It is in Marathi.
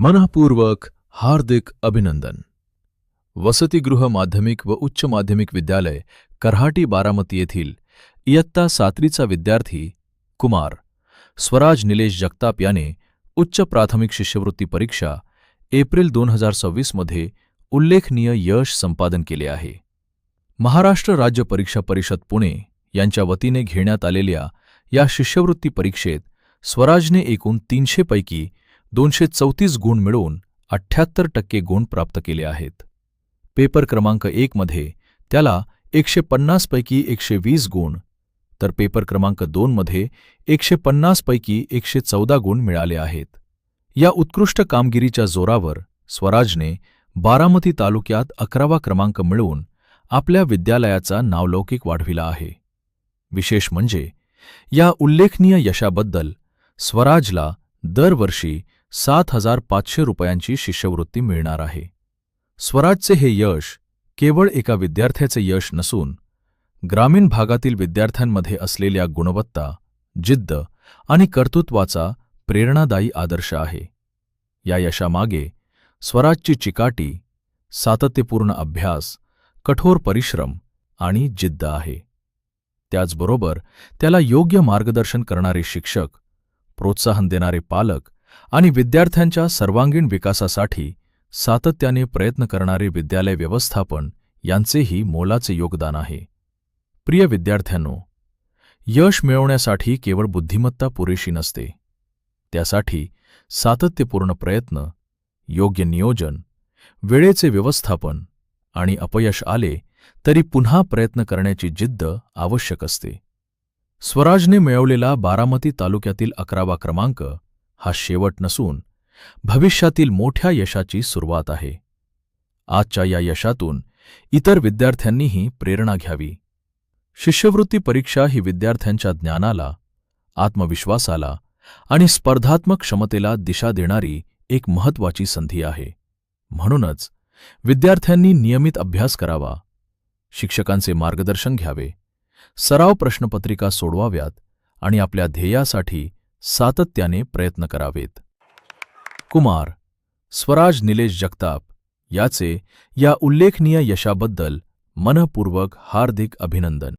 मनःपूर्वक हार्दिक अभिनंदन। वसतिगृह माध्यमिक व उच्च माध्यमिक विद्यालय कर्हाटी बारामती येथील इयत्ता 7वीचा विद्यार्थी कुमार स्वराज निलेश जगताप याने उच्च प्राथमिक शिष्यवृत्ती परीक्षा एप्रिल 2026 मध्ये उल्लेखनीय यश संपादन केले आहे। महाराष्ट्र राज्य परीक्षा परिषद पुणे यांच्या वतीने घेण्यात आलेल्या या शिष्यवृत्ती परीक्षेत स्वराजने एकूण 300 पैकी 234 गुण मिळवून 78% गुण प्राप्त केले आहेत। पेपर क्रमांक 1 मध्ये त्याला 150 पैकी 120 गुण, तर पेपर क्रमांक 2 मध्ये 150 पैकी 114 गुण मिळाले आहेत। या उत्कृष्ट कामगिरीच्या जोरावर स्वराजने बारामती तालुक्यात 11वा क्रमांक मिळवून आपल्या विद्यालयाचा नावलौकिक वाढविला आहे। विशेष म्हणजे या उल्लेखनीय यशाबद्दल स्वराजला दरवर्षी 7,500 रुपयांची शिष्यवृत्ती मिळणार आहे। स्वराजचे हे यश केवळ एका विद्यार्थ्याचे यश नसून ग्रामीण भागातील विद्यार्थ्यांमध्ये असलेल्या गुणवत्ता, जिद्द आणि कर्तृत्वाचा प्रेरणादायी आदर्श आहे। या यशामागे स्वराजची चिकाटी, सातत्यपूर्ण अभ्यास, कठोर परिश्रम आणि जिद्द आहे। त्याचबरोबर त्याला योग्य मार्गदर्शन करणारे शिक्षक, प्रोत्साहन देणारे पालक आणि विद्यार्थ्यांच्या सर्वांगीण विकासासाठी सातत्याने प्रयत्न करणारे विद्यालय व्यवस्थापन यांचेही मोलाचे योगदान आहे। प्रिय विद्यार्थ्यांनो, यश मिळवण्यासाठी केवळ बुद्धिमत्ता पुरेशी नसते, त्यासाठी सातत्यपूर्ण प्रयत्न, योग्य नियोजन, वेळेचे व्यवस्थापन आणि अपयश आले तरी पुन्हा प्रयत्न करण्याची जिद्द आवश्यक असते। स्वराजने मिळवलेला बारामती तालुक्यातील 11वा क्रमांक हा शेवट नसून भविष्यातील मोठ्या यशाची सुरुवात आहे। आजच्या या यशातून इतर विद्यार्थ्यांनीही प्रेरणा घ्यावी। शिष्यवृत्ती परीक्षा ही विद्यार्थ्यांच्या ज्ञानाला, आत्मविश्वासाला आणि स्पर्धात्मक क्षमतेला दिशा देणारी एक महत्त्वाची संधी आहे। म्हणूनच विद्यार्थ्यांनी नियमित अभ्यास करावा, शिक्षकांचे मार्गदर्शन घ्यावे, सराव प्रश्नपत्रिका सोडवाव्यात आणि आपल्या ध्येयासाठी सातत्याने प्रयत्न करावेत। कुमार स्वराज निलेश जगताप याचे या उल्लेखनीय यशाबद्दल मनःपूर्वक हार्दिक अभिनंदन।